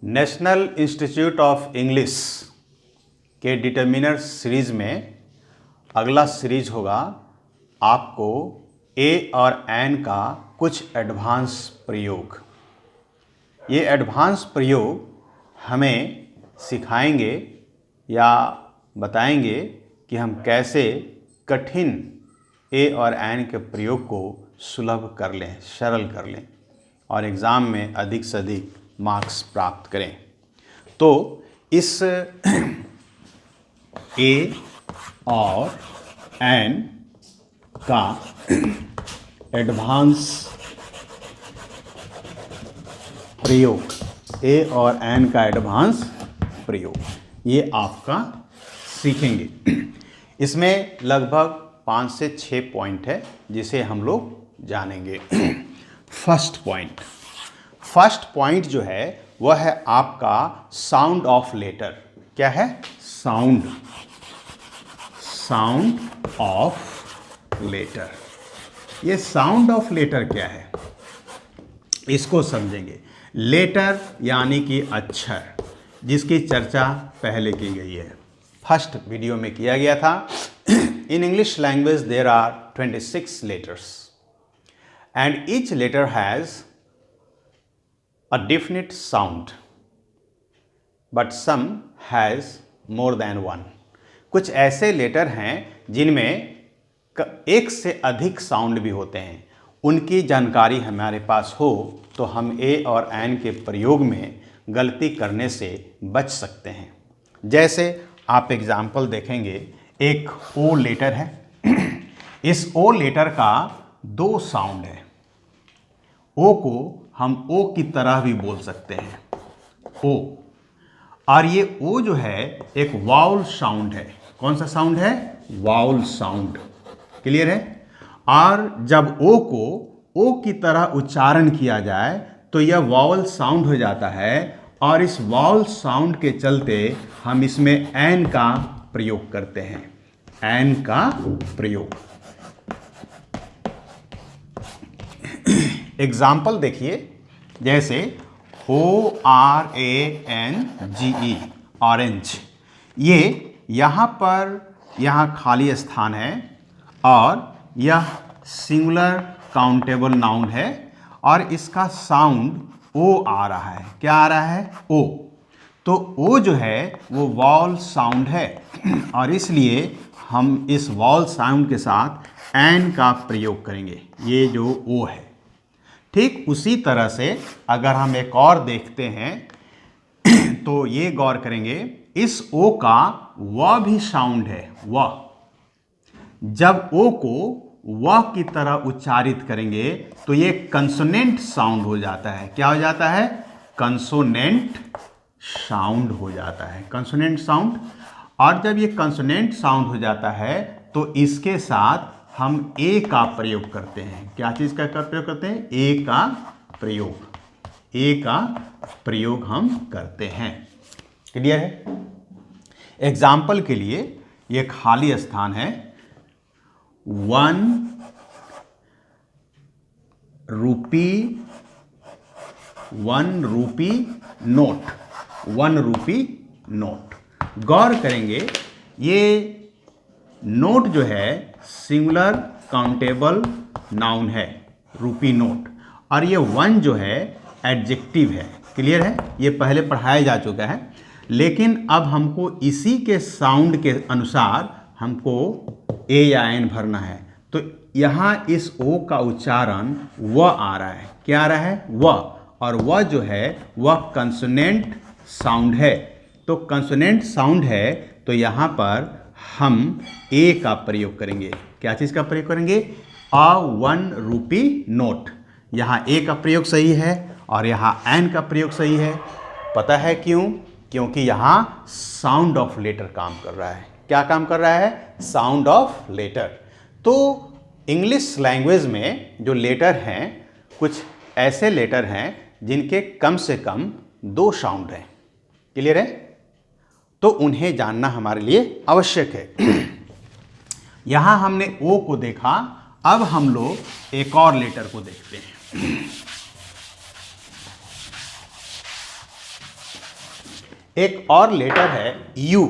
National institute of English के determiner series में अगला सीरीज होगा आपको ए और एन का कुछ एडवांस प्रयोग। ये एडवांस प्रयोग हमें सिखाएंगे या बताएंगे कि हम कैसे कठिन ए और एन के प्रयोग को सुलभ कर लें, सरल कर लें और एग्ज़ाम में अधिक से अधिक मार्क्स प्राप्त करें। तो इस ए और एन का एडवांस प्रयोग, ए और एन का एडवांस प्रयोग, ये आपका सीखेंगे। इसमें लगभग 5 से 6 पॉइंट है जिसे हम लोग जानेंगे। फर्स्ट पॉइंट जो है वह है आपका साउंड ऑफ लेटर। क्या है? Sound of letter. ये साउंड ऑफ लेटर क्या है इसको समझेंगे। लेटर यानी कि अक्षर, जिसकी चर्चा पहले की गई है, फर्स्ट वीडियो में किया गया था। In English language there are 26 letters and each letter has a definite sound but some has more than one। कुछ ऐसे लेटर हैं जिनमें एक से अधिक साउंड भी होते हैं। उनकी जानकारी हमारे पास हो तो हम ए और एन के प्रयोग में गलती करने से बच सकते हैं। जैसे आप एग्जाम्पल देखेंगे, एक ओ लेटर है। इस ओ लेटर का 2 साउंड है। ओ को हम ओ की तरह भी बोल सकते हैं, ओ। और ये ओ जो है एक वाउल साउंड है। कौन सा साउंड है? Vowel sound. क्लियर है? और जब ओ को ओ की तरह उच्चारण किया जाए तो यह वाउल साउंड हो जाता है और इस वाउल साउंड के चलते हम इसमें एन का प्रयोग करते हैं। एन का प्रयोग। एग्जाम्पल देखिए, जैसे ORANGE, ऑरेंज। ये यहाँ खाली स्थान है और यह सिंगुलर काउंटेबल नाउन है और इसका साउंड ओ आ रहा है। क्या आ रहा है? ओ। तो ओ जो है वो वॉल साउंड है और इसलिए हम इस वॉल साउंड के साथ एन का प्रयोग करेंगे। ये जो ओ है, ठीक उसी तरह से अगर हम एक और देखते हैं तो ये गौर करेंगे, इस ओ का व भी साउंड है, व। जब ओ को व की तरह उच्चारित करेंगे तो ये कंसोनेंट साउंड हो जाता है। क्या हो जाता है? कंसोनेंट साउंड हो जाता है। Consonant sound. और जब ये कंसोनेंट साउंड हो जाता है तो इसके साथ हम ए का प्रयोग करते हैं। क्या चीज का प्रयोग करते हैं? ए का प्रयोग। ए का प्रयोग हम करते हैं। क्लियर है? एग्जाम्पल के लिए ये खाली स्थान है। 1 रूपी नोट। 1 rupee note. गौर करेंगे, ये नोट जो है सिंगुलर काउंटेबल नाउन है, रूपी नोट। और ये 1 जो है एडजेक्टिव है। क्लियर है? ये पहले पढ़ाया जा चुका है, लेकिन अब हमको इसी के साउंड के अनुसार हमको ए या एन भरना है। तो यहाँ इस ओ का उच्चारण व आ रहा है। क्या आ रहा है? व। और व जो है वह कंसोनेंट साउंड है। तो कंसोनेंट साउंड है तो यहाँ पर हम ए का प्रयोग करेंगे। क्या चीज़ का प्रयोग करेंगे? A 1 rupee note. यहाँ ए का प्रयोग सही है और यहाँ एन का प्रयोग सही है। पता है क्यों? क्योंकि यहाँ साउंड ऑफ लेटर काम कर रहा है। क्या काम कर रहा है? Sound of letter. तो इंग्लिश लैंग्वेज में जो लेटर हैं, कुछ ऐसे लेटर हैं जिनके कम से कम 2 साउंड हैं। क्लियर है? तो उन्हें जानना हमारे लिए आवश्यक है। यहां हमने ओ को देखा, अब हम लोग एक और लेटर को देखते हैं। एक और लेटर है यू।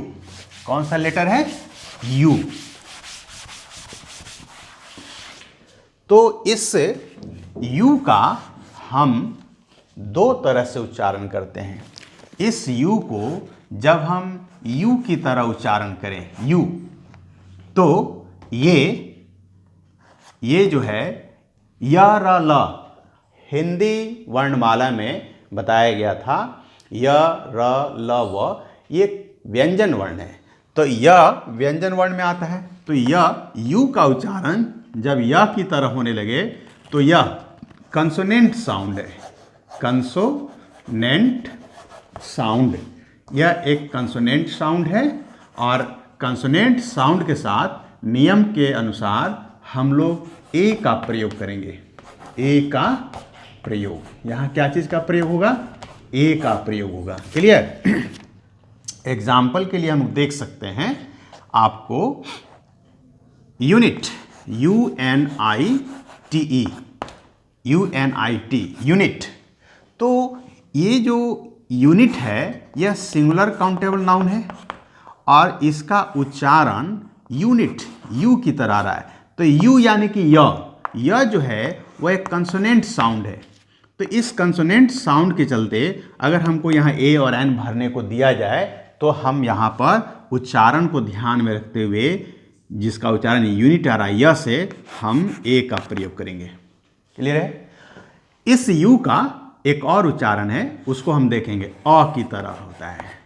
कौन सा लेटर है? यू। तो इस यू का हम दो तरह से उच्चारण करते हैं। इस यू को जब हम यू की तरह उच्चारण करें, यू, तो ये जो है य र ल हिंदी वर्णमाला में बताया गया था, य र ल व, ये व्यंजन वर्ण है। तो य व्यंजन वर्ण में आता है, तो यू का उच्चारण जब य की तरह होने लगे तो यह कंसोनेंट साउंड है। कंसोनेंट साउंड, यह एक कंसोनेंट साउंड है और कंसोनेंट साउंड के साथ नियम के अनुसार हम लोग ए का प्रयोग करेंगे। ए का प्रयोग, यहाँ क्या चीज़ का प्रयोग होगा? ए का प्रयोग होगा। क्लियर? एग्जाम्पल के लिए हम देख सकते हैं, आपको यूनिट, UNITE, UNIT, यूनिट। तो ये जो यूनिट है यह सिंगुलर काउंटेबल नाउन है और इसका उच्चारण यूनिट, यू की तरह आ रहा है। तो यू यानी कि य जो है वह एक कंसोनेंट साउंड है। तो इस कंसोनेंट साउंड के चलते अगर हमको यहाँ ए और एन भरने को दिया जाए तो हम यहाँ पर उच्चारण को ध्यान में रखते हुए, जिसका उच्चारण यूनिट आ रहा है य से, हम ए का प्रयोग करेंगे। क्लियर है? इस यू का एक और उच्चारण है, उसको हम देखेंगे, अ की तरह होता है।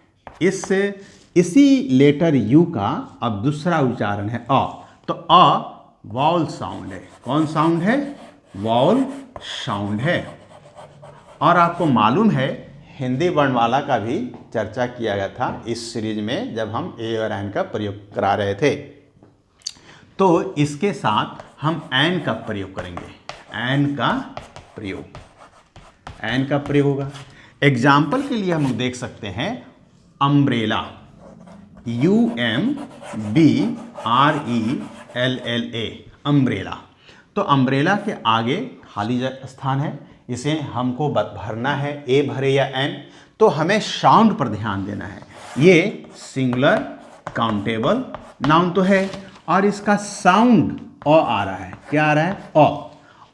इसी लेटर यू का अब दूसरा उच्चारण है अ। तो अ वाउल साउंड है। कौन साउंड है? वाउल साउंड है। और आपको मालूम है हिंदी वर्णमाला का भी चर्चा किया गया था इस सीरीज में, जब हम ए और एन का प्रयोग करा रहे थे। तो इसके साथ हम एन का प्रयोग करेंगे। एन का प्रयोग होगा। एग्जाम्पल के लिए हम देख सकते हैं अम्ब्रेला, UMBRELLA, अम्ब्रेला। तो अम्ब्रेला के आगे खाली स्थान है, इसे हमको भरना है, ए भरे या एन। तो हमें साउंड पर ध्यान देना है। ये सिंगुलर काउंटेबल नाउन तो है और इसका साउंड अ आ रहा है। क्या आ रहा है?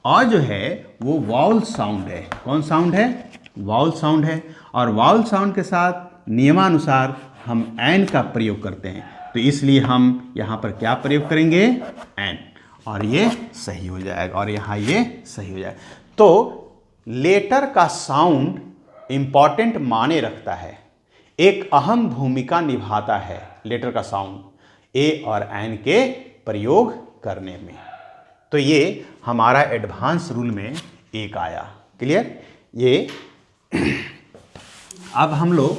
अ जो है वो वाउल साउंड है। कौन साउंड है? वाउल साउंड है। और वाउल साउंड के साथ नियमानुसार हम एन का प्रयोग करते हैं। तो इसलिए हम यहाँ पर क्या प्रयोग करेंगे? एन, और ये सही हो जाएगा और यहाँ ये सही हो जाएगा। तो लेटर का साउंड इंपॉर्टेंट माने रखता है, एक अहम भूमिका निभाता है लेटर का साउंड ए और एन के प्रयोग करने में। तो ये हमारा एडवांस रूल में एक आया। क्लियर? ये अब हम लोग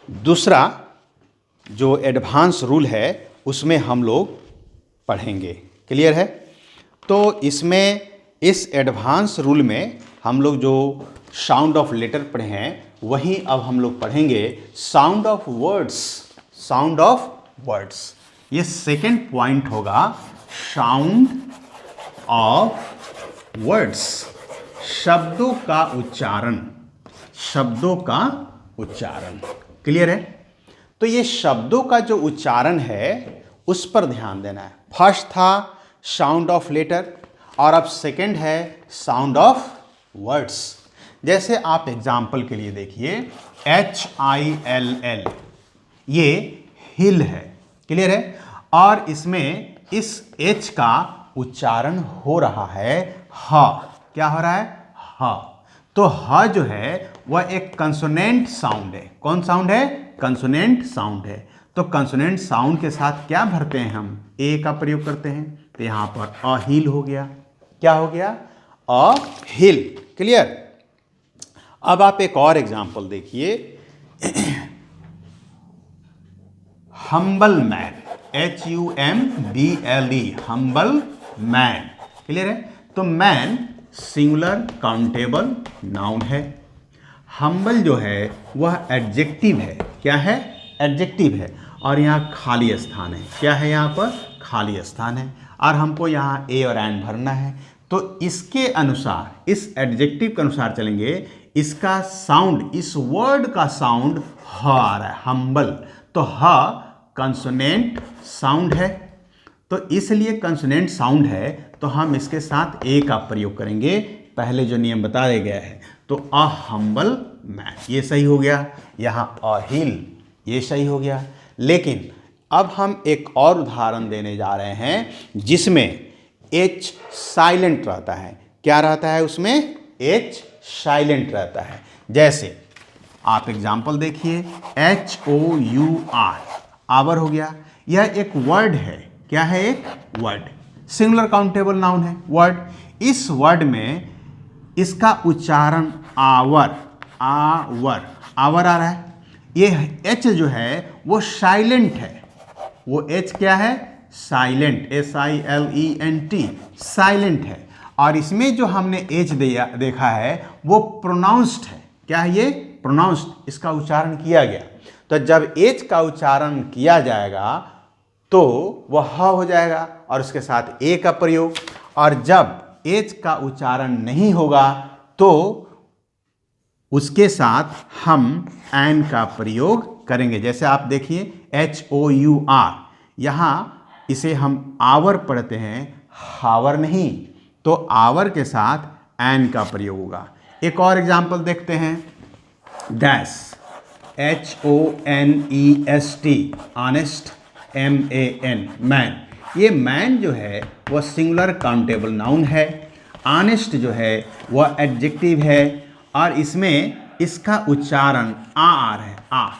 दूसरा जो एडवांस रूल है उसमें हम लोग पढ़ेंगे। क्लियर है? तो इसमें, इस एडवांस रूल में हम लोग जो साउंड ऑफ लेटर पढ़े हैं वहीं अब हम लोग पढ़ेंगे sound of words. Sound of words, ये सेकंड पॉइंट होगा, साउंड ऑफ वर्ड्स, शब्दों का उच्चारण। शब्दों का उच्चारण। क्लियर है? तो ये शब्दों का जो उच्चारण है उस पर ध्यान देना है। फर्स्ट था साउंड ऑफ लेटर और अब सेकंड है साउंड ऑफ वर्ड्स। जैसे आप एग्जाम्पल के लिए देखिए, HILL, ये हिल है। क्लियर है? और इसमें इस H का उच्चारण हो रहा है ह। क्या हो रहा है? ह। तो ह जो है वह एक कंसोनेंट साउंड है। कौन साउंड है? कंसोनेंट साउंड है। तो कंसोनेंट साउंड के साथ क्या भरते हैं हम? ए का प्रयोग करते हैं। तो यहाँ पर अहिल हो गया। क्या हो गया? अहिल। क्लियर? अब आप एक और एग्जाम्पल देखिए, humble man, HUMBLE, humble man. Clear है? तो मैन सिंगुलर काउंटेबल नाउन है। हम्बल जो है वह एडजेक्टिव है। क्या है? एडजेक्टिव है। और यहाँ खाली स्थान है। क्या है? यहाँ पर खाली स्थान है और हमको यहाँ ए और एन भरना है। तो इसके अनुसार, इस एडजेक्टिव के अनुसार चलेंगे, इसका साउंड, इस वर्ड का साउंड ह आ रहा है, हम्बल। तो ह कंसोनेंट साउंड है, तो इसलिए कंसोनेंट साउंड है तो हम इसके साथ ए का प्रयोग करेंगे, पहले जो नियम बताया गया है। तो अ हम्बल मैन, ये सही हो गया। यहाँ अ हिल, ये सही हो गया। लेकिन अब हम एक और उदाहरण देने जा रहे हैं जिसमें एच साइलेंट रहता है। क्या रहता है उसमें? एच साइलेंट रहता है। जैसे आप एग्जाम्पल देखिए, HOUR, आवर हो गया। यह एक वर्ड है। क्या है? एक वर्ड, सिंगुलर काउंटेबल नाउन है वर्ड। इस वर्ड में इसका उच्चारण आवर, आवर, आवर आ रहा है। ये एच जो है वो साइलेंट है। वो एच क्या है? साइलेंट, SILENT, साइलेंट है। और इसमें जो हमने एच देखा है वो प्रोनाउंस्ड है। क्या है ये? प्रोनाउंस्ड, इसका उच्चारण किया गया। तो जब एच का उच्चारण किया जाएगा तो वह ह हो जाएगा और उसके साथ ए का प्रयोग। और जब एच का उच्चारण नहीं होगा तो उसके साथ हम एन का प्रयोग करेंगे। जैसे आप देखिए HOUR, यहाँ इसे हम आवर पढ़ते हैं, हावर नहीं। तो आवर के साथ एन का प्रयोग होगा। एक और एग्जाम्पल देखते हैं, dash, HONEST, honest, MAN, man. ये मैन जो है वह सिंगुलर काउंटेबल नाउन है। ऑनेस्ट जो है वह एडजेक्टिव है और इसमें इसका उच्चारण आ रहा है, आ।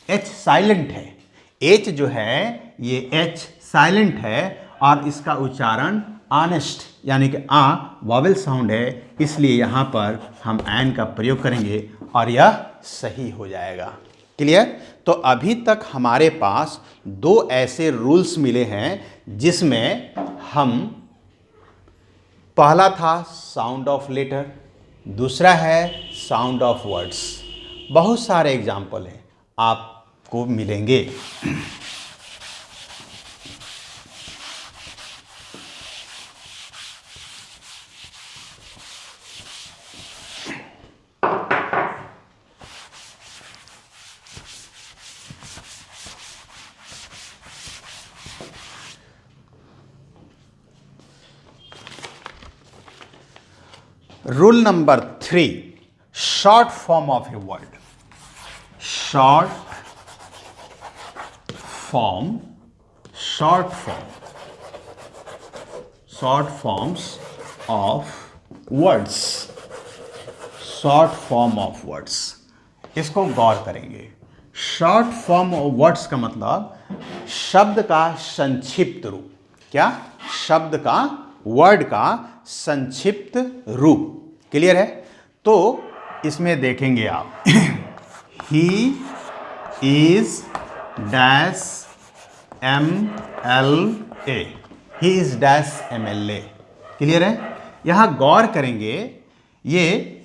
एच साइलेंट है। एच जो है ये एच साइलेंट है और इसका उच्चारण ऑनेस्ट यानी कि आ वॉवेल साउंड है, इसलिए यहाँ पर हम एन का प्रयोग करेंगे और यह सही हो जाएगा। क्लियर? तो अभी तक हमारे पास दो ऐसे रूल्स मिले हैं जिसमें हम, पहला था साउंड ऑफ लेटर, दूसरा है साउंड ऑफ वर्ड्स। बहुत सारे एग्जाम्पल हैं, आपको मिलेंगे। Rule number 3, short form of a word. Short form, short forms of words, short form of words. इसको गौर करेंगे। शॉर्ट फॉर्म ऑफ वर्ड्स का मतलब शब्द का संक्षिप्त रूप। क्या? शब्द का, वर्ड का संक्षिप्त रूप। क्लियर है? तो इसमें देखेंगे आप he is dash MLA, he is dash MLA। Clear है? यहां गौर करेंगे, ये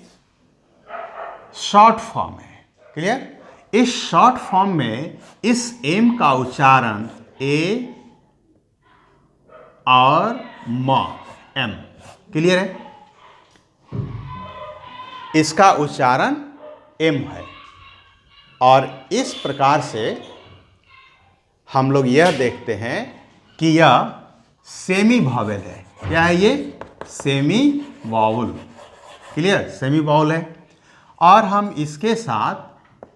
शॉर्ट फॉर्म है। क्लियर? इस शॉर्ट फॉर्म में इस एम का उच्चारण ए और म, एम। क्लियर है? इसका उच्चारण एम है और इस प्रकार से हम लोग यह देखते हैं कि यह सेमी वॉवेल है। क्या है ये? Semi vowel. Clear? Semi vowel है। और हम इसके साथ,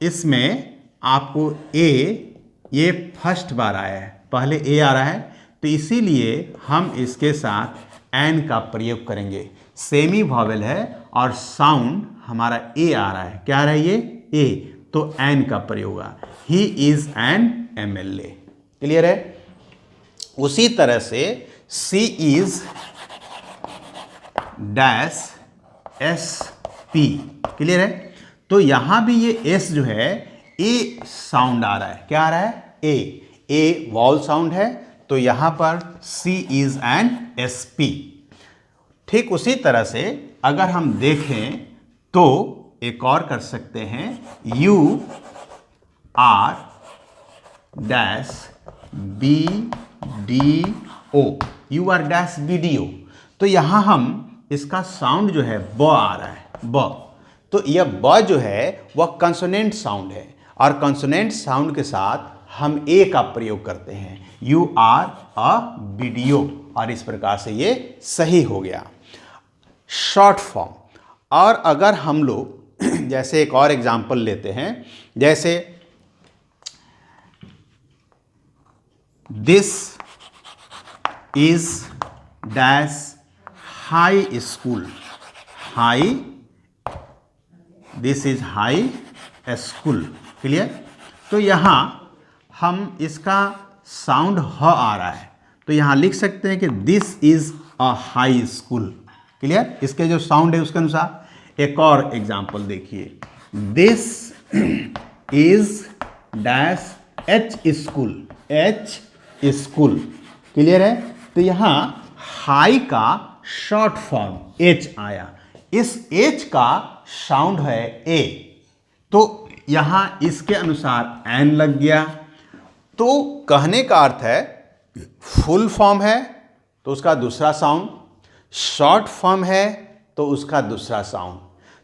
इसमें आपको ए, ये फर्स्ट बार आया है, पहले ए आ रहा है, तो इसीलिए हम इसके साथ एन का प्रयोग करेंगे। सेमी वॉवेल है और साउंड हमारा ए आ रहा है। क्या आ रहा है ये? ए, तो एन का प्रयोग होगा। He is an MLA। Clear है? उसी तरह से सी इज डैश SP। क्लियर है? तो यहां भी ये एस जो है ए साउंड आ रहा है। क्या आ रहा है? ए वॉल साउंड है, तो यहां पर सी इज एन SP। ठीक उसी तरह से अगर हम देखें तो एक और कर सकते हैं, UR dash BDO, UR dash BDO। तो यहां हम इसका साउंड जो है ब आ रहा है, ब। तो यह ब जो है वह कंसोनेंट साउंड है, और कंसोनेंट साउंड के साथ हम ए का प्रयोग करते हैं, यू आर अ वीडियो, और इस प्रकार से ये सही हो गया शॉर्ट फॉर्म। और अगर हम लोग जैसे एक और एग्जांपल लेते हैं, जैसे this is dash high school, high, this is high school, clear. तो यहाँ हम इसका साउंड ह आ रहा है, तो यहाँ लिख सकते हैं कि this is a high school, clear. इसके जो साउंड है उसके अनुसार। एक और एग्जांपल देखिए, this is dash H school, H school, clear है। तो यहाँ हाई का शॉर्ट फॉर्म एच आया, इस एच का साउंड है ए, तो यहाँ इसके अनुसार एन लग गया। तो कहने का अर्थ है फुल फॉर्म है तो उसका दूसरा साउंड, शॉर्ट फॉर्म है तो उसका दूसरा साउंड।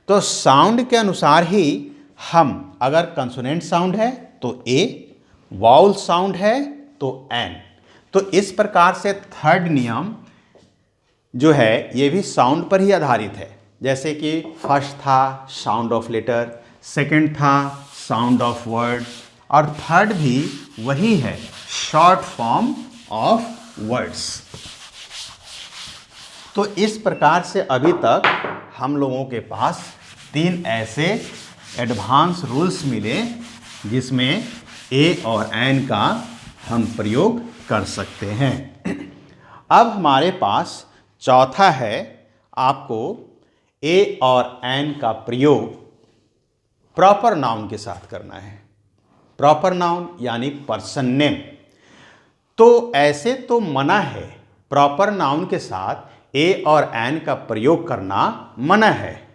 तो साउंड के अनुसार ही हम, अगर कंसोनेंट साउंड है तो ए, वाउल साउंड है तो एन। तो इस प्रकार से थर्ड नियम जो है ये भी साउंड पर ही आधारित है। जैसे कि फर्स्ट था साउंड ऑफ लेटर, सेकंड था साउंड ऑफ वर्ड, और थर्ड भी वही है, शॉर्ट फॉर्म ऑफ वर्ड्स। तो इस प्रकार से अभी तक हम लोगों के पास 3 ऐसे एडवांस रूल्स मिले जिसमें ए और एन का हम प्रयोग कर सकते हैं। अब हमारे पास चौथा है, आपको ए और एन का प्रयोग प्रॉपर नाउन के साथ करना है। प्रॉपर नाउन यानी पर्सन नेम। तो ऐसे तो मना है, प्रॉपर नाउन के साथ ए और एन का प्रयोग करना मना है,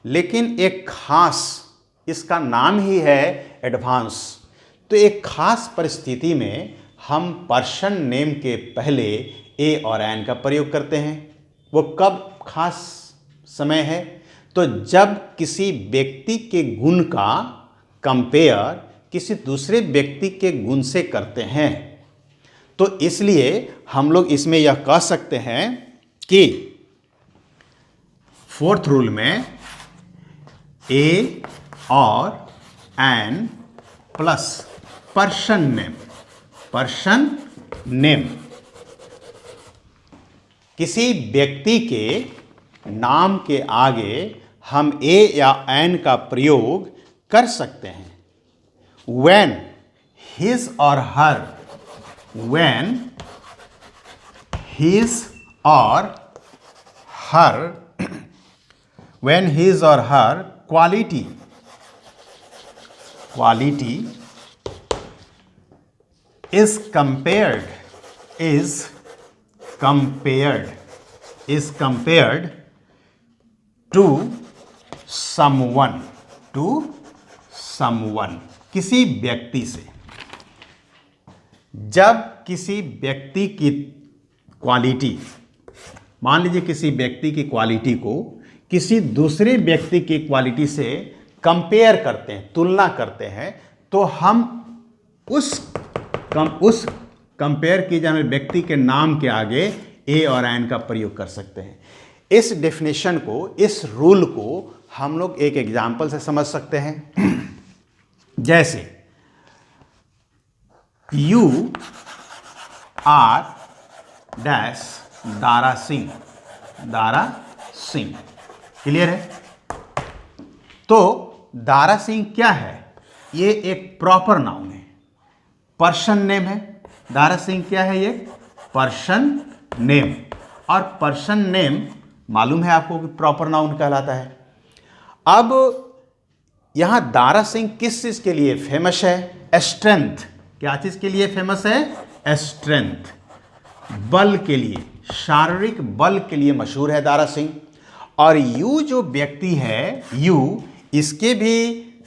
लेकिन एक खास, इसका नाम ही है एडवांस। तो एक खास परिस्थिति में हम पर्सन नेम के पहले ए और एन का प्रयोग करते हैं। वो कब खास समय है? तो जब किसी व्यक्ति के गुण का कंपेयर किसी दूसरे व्यक्ति के गुण से करते हैं। तो इसलिए हम लोग इसमें यह कह सकते हैं कि फोर्थ रूल में ए और an plus person name, person name, किसी व्यक्ति के नाम के आगे हम ए या एन का प्रयोग कर सकते हैं। When his or her, when his or her, when his or her quality is compared to someone, किसी व्यक्ति से। जब किसी व्यक्ति की क्वालिटी, मान लीजिए किसी व्यक्ति की क्वालिटी को किसी दूसरे व्यक्ति की क्वालिटी से कंपेयर करते हैं, तुलना करते हैं, तो हम उस कंपेयर किए जाने वाले व्यक्ति के नाम के आगे ए और एन का प्रयोग कर सकते हैं। इस डेफिनेशन को, इस रूल को हम लोग एक एग्जाम्पल से समझ सकते हैं। जैसे you are dash Dara Singh, Dara Singh, clear है। तो दारा सिंह क्या है? ये एक प्रॉपर नाउन है, पर्सन नेम है। दारा सिंह क्या है? ये पर्सन नेम, और पर्सन नेम मालूम है आपको कि प्रॉपर नाउन कहलाता है। अब यहां दारा सिंह किस चीज के लिए फेमस है? स्ट्रेंथ। क्या चीज के लिए फेमस है? स्ट्रेंथ, बल के लिए, शारीरिक बल के लिए मशहूर है दारा सिंह। और यू जो व्यक्ति है, यू, इसके भी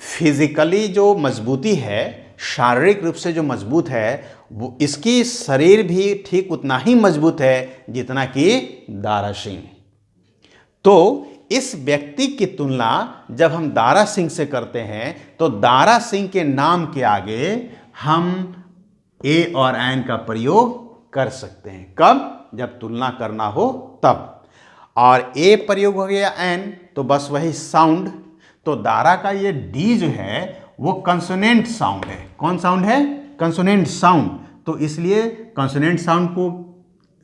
फिजिकली जो मजबूती है, शारीरिक रूप से जो मजबूत है, वो इसकी शरीर भी ठीक उतना ही मजबूत है जितना कि दारा सिंह। तो इस व्यक्ति की तुलना जब हम दारा सिंह से करते हैं तो दारा सिंह के नाम के आगे हम ए और एन का प्रयोग कर सकते हैं। कब? जब तुलना करना हो तब। और ए प्रयोग हो गया एन तो बस वही साउंड। तो दारा का ये डी जो है वो कंसोनेंट साउंड है। कौन साउंड है? Consonant sound. तो इसलिए कंसोनेंट साउंड को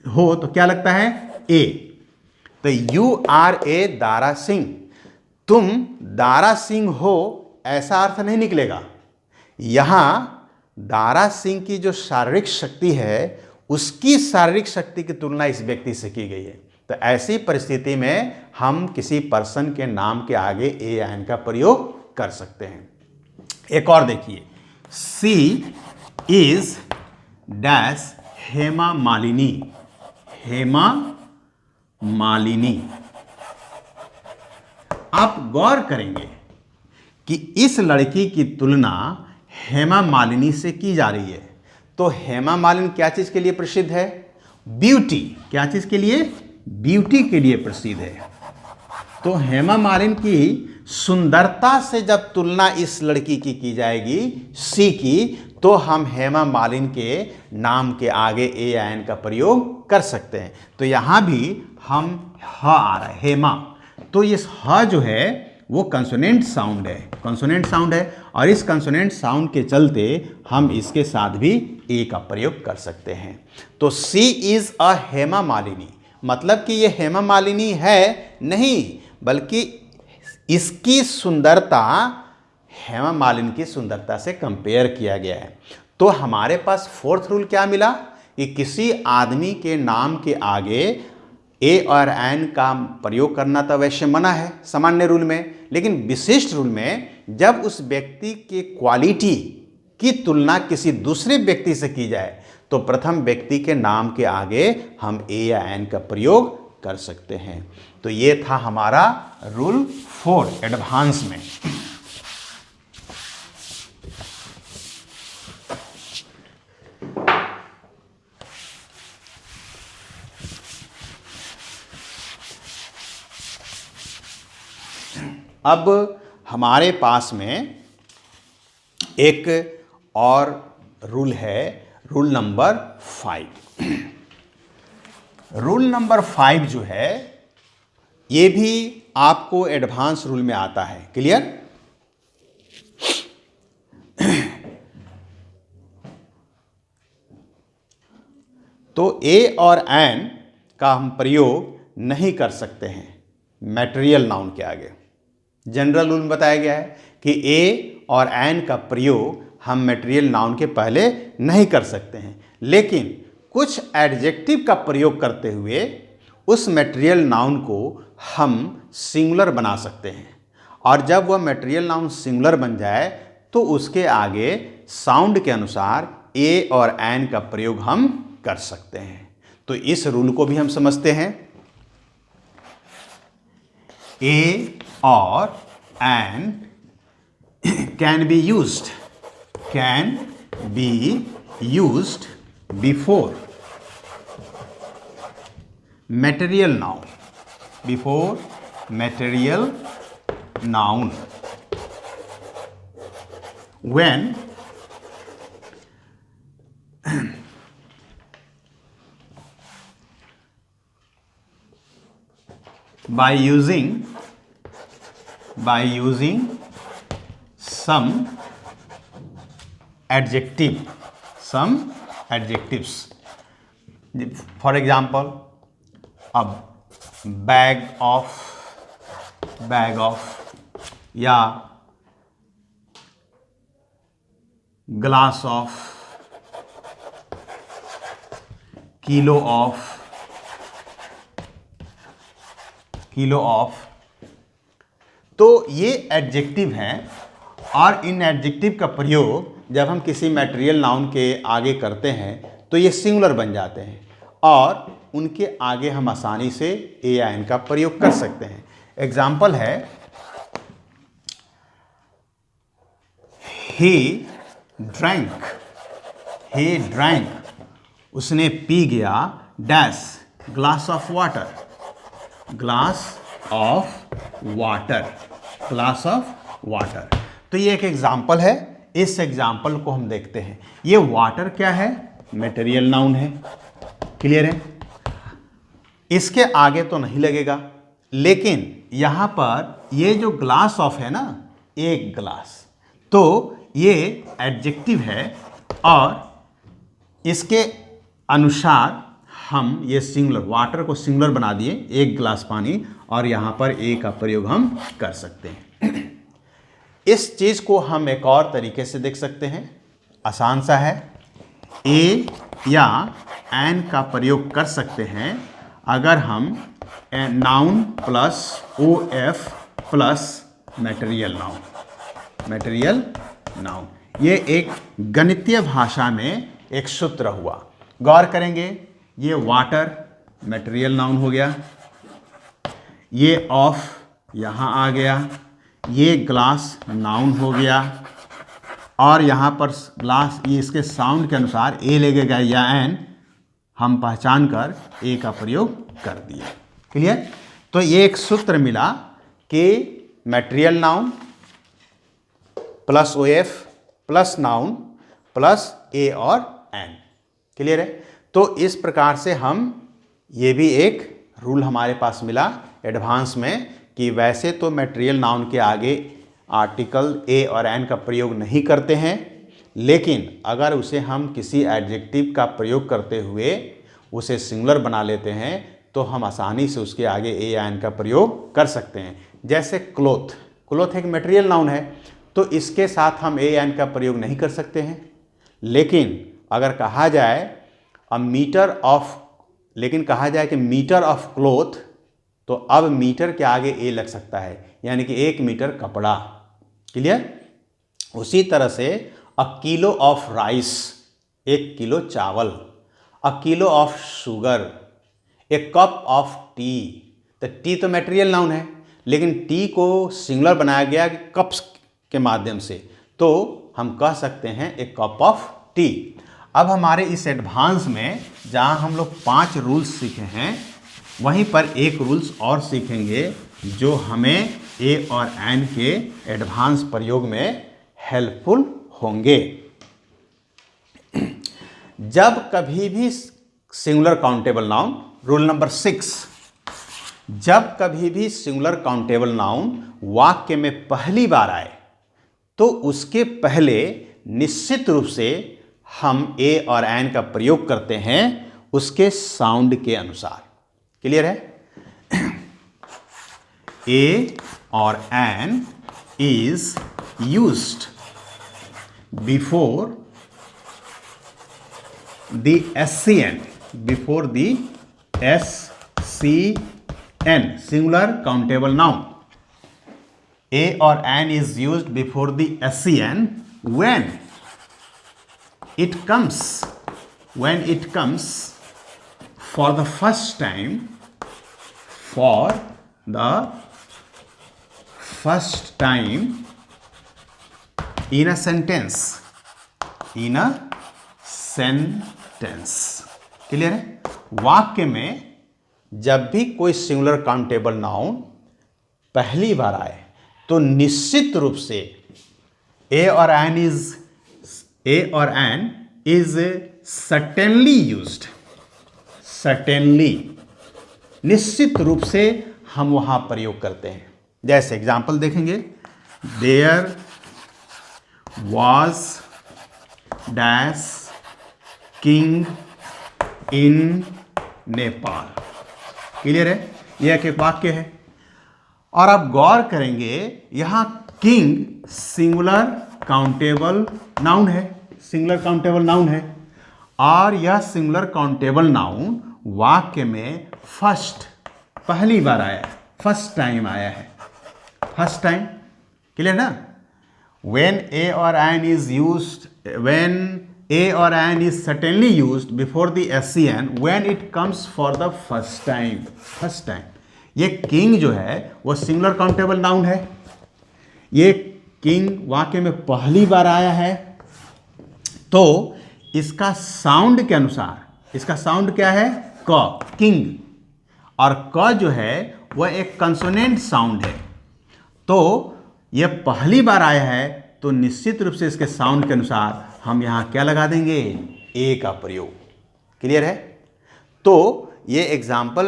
हो तो क्या लगता है? ए। तो you R A Dara Singh, तुम दारा सिंह हो, ऐसा अर्थ नहीं निकलेगा। यहां दारा सिंह की जो शारीरिक शक्ति है उसकी शारीरिक शक्ति की तुलना इस व्यक्ति से की गई है। तो ऐसी परिस्थिति में हम किसी पर्सन के नाम के आगे ए या एन का प्रयोग कर सकते हैं। एक और देखिए, सी इज डैश हेमा मालिनी। हेमा मालिनी। आप गौर करेंगे कि इस लड़की की तुलना हेमा मालिनी से की जा रही है। तो हेमा मालिनी क्या चीज के लिए प्रसिद्ध है? ब्यूटी। क्या चीज के लिए? ब्यूटी के लिए प्रसिद्ध है। तो हेमा मालिनी की सुंदरता से जब तुलना इस लड़की की जाएगी सी की, तो हम हेमा मालिनी के नाम के आगे ए या एन का प्रयोग कर सकते हैं। तो यहां भी हम ह आ रहा है, हेमा। तो इस ह जो है वो कंसोनेंट साउंड है, कंसोनेंट साउंड है। और इस कंसोनेंट साउंड के चलते हम इसके साथ भी ए का प्रयोग कर सकते हैं। तो सी इज अ हेमा मालिनी, मतलब कि ये हेमा मालिनी है नहीं, बल्कि इसकी सुंदरता हेमा मालिनी की सुंदरता से कंपेयर किया गया है। तो हमारे पास फोर्थ रूल क्या मिला कि किसी आदमी के नाम के आगे ए और एन का प्रयोग करना तो वैसे मना है सामान्य रूल में, लेकिन विशिष्ट रूल में जब उस व्यक्ति के क्वालिटी की तुलना किसी दूसरे व्यक्ति से की जाए तो प्रथम व्यक्ति के नाम के आगे हम ए या एन का प्रयोग कर सकते हैं। तो ये था हमारा रूल 4 एडवांस में। अब हमारे पास में एक और रूल है, रूल नंबर 5। रूल नंबर 5 जो है ये भी आपको एडवांस रूल में आता है। क्लियर? तो ए और एन का हम प्रयोग नहीं कर सकते हैं मैटेरियल नाउन के आगे। जनरल रूल में बताया गया है कि ए और एन का प्रयोग हम मैटेरियल नाउन के पहले नहीं कर सकते हैं, लेकिन कुछ एडजेक्टिव का प्रयोग करते हुए उस मैटेरियल नाउन को हम सिंगुलर बना सकते हैं। और जब वह मैटेरियल नाउन सिंगुलर बन जाए तो उसके आगे साउंड के अनुसार ए और एन का प्रयोग हम कर सकते हैं। तो इस रूल को भी हम समझते हैं। ए और N can be used before material noun, before material noun when by using some adjectives. For example, a bag of या glass of, kilo of। तो ये एडजेक्टिव हैं और इन एडजेक्टिव का प्रयोग जब हम किसी मैटेरियल नाउन के आगे करते हैं तो ये सिंगुलर बन जाते हैं और उनके आगे हम आसानी से ए या एन का प्रयोग कर सकते हैं। एग्जाम्पल है, he drank, उसने पी गया dash glass of water, glass of water, glass of water. तो ये एक एग्जाम्पल है, इस एग्जाम्पल को हम देखते हैं। ये वाटर क्या है? मटेरियल नाउन है, क्लियर है? इसके आगे तो नहीं लगेगा, लेकिन यहां पर ये जो ग्लास ऑफ है ना, एक ग्लास, तो ये एडजेक्टिव है और इसके अनुसार हम ये सिंगुलर, वाटर को सिंगुलर बना दिए, एक ग्लास पानी, और यहां पर ए का प्रयोग हम कर सकते हैं। इस चीज को हम एक और तरीके से देख सकते हैं, आसान सा है। ए या एन का प्रयोग कर सकते हैं अगर हम noun plus O F plus material noun, material noun, ये एक गणितीय भाषा में एक सूत्र हुआ। गौर करेंगे, ये वाटर मटेरियल नाउन हो गया, ये ऑफ यहाँ आ गया, ये ग्लास नाउन हो गया, और यहाँ पर ग्लास, ये इसके साउंड के अनुसार ए लगेगा या एन, हम पहचान कर ए का प्रयोग कर दिए। क्लियर? तो ये एक सूत्र मिला कि material noun plus O F plus noun plus a और एन। क्लियर है? तो इस प्रकार से हम, ये भी एक रूल हमारे पास मिला एडवांस में कि वैसे तो मटेरियल नाउन के आगे आर्टिकल ए और एन का प्रयोग नहीं करते हैं, लेकिन अगर उसे हम किसी एडजेक्टिव का प्रयोग करते हुए उसे सिंगुलर बना लेते हैं तो हम आसानी से उसके आगे ए या एन का प्रयोग कर सकते हैं। जैसे क्लोथ, क्लोथ एक मटेरियल नाउन है, तो इसके साथ हम ए या एन का प्रयोग नहीं कर सकते हैं। लेकिन अगर कहा जाए मीटर ऑफ, लेकिन कहा जाए कि मीटर ऑफ क्लोथ, तो अब मीटर के आगे ए लग सकता है, यानी कि 1 मीटर कपड़ा। क्लियर? उसी तरह से a kilo of rice, 1 kilo चावल, a kilo of sugar, a cup of tea. तो टी तो मटेरियल नाउन है, लेकिन टी को सिंगुलर बनाया गया कप्स के माध्यम से, तो हम कह सकते हैं ए कप ऑफ टी। अब हमारे इस एडवांस में जहाँ हम लोग 5 रूल्स सीखे हैं, वहीं पर एक रूल्स और सीखेंगे जो हमें ए और एन के एडवांस प्रयोग में हेल्पफुल होंगे। जब कभी भी singular countable noun, rule number 6, जब कभी भी सिंगुलर काउंटेबल नाउन वाक्य में पहली बार आए तो उसके पहले निश्चित रूप से हम ए और एन का प्रयोग करते हैं उसके साउंड के अनुसार। क्लियर है? ए और an is used before the SCN, before the SCN, singular countable noun. A or an is used before the SCN when it comes for the first time, in a sentence, clear है? वाक्य में जब भी कोई singular countable noun पहली बार आए तो निश्चित रूप से ए और an is certainly used, certainly, निश्चित रूप से हम वहां प्रयोग करते हैं। जैसे एग्जाम्पल देखेंगे, there was dash king in Nepal. Clear है? यह एक वाक्य है। और आप गौर करेंगे, यहां किंग सिंगुलर काउंटेबल नाउन है, सिंगुलर काउंटेबल नाउन है, और यह सिंगुलर काउंटेबल नाउन वाक्य में फर्स्ट, पहली बार आया है, फर्स्ट टाइम आया है, फर्स्ट टाइम। क्लियर ना? When a or an is used, when a or an is certainly used before the SCN when it comes for the first time, first time। ये king जो है वो singular countable noun है, ये king वाक्य में पहली बार आया है, तो इसका साउंड के अनुसार, इसका साउंड क्या है? क, किंग, और क जो है वह एक कंसोनेंट साउंड है। तो यह पहली बार आया है तो निश्चित रूप से इसके साउंड के अनुसार हम यहाँ क्या लगा देंगे, ए का प्रयोग। क्लियर है? तो ये एग्जाम्पल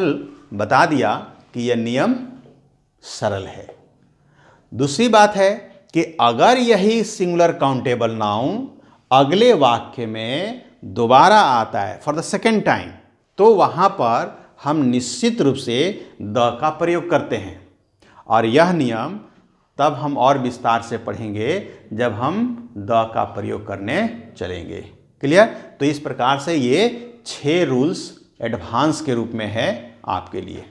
बता दिया कि यह नियम सरल है। दूसरी बात है कि अगर यही सिंगुलर काउंटेबल नाउन अगले वाक्य में दोबारा आता है फॉर द सेकेंड टाइम, तो वहाँ पर हम निश्चित रूप से द का प्रयोग करते हैं। और यह नियम तब हम और विस्तार से पढ़ेंगे जब हम द का प्रयोग करने चलेंगे। क्लियर? तो इस प्रकार से ये 6 रूल्स एडवांस के रूप में है आपके लिए।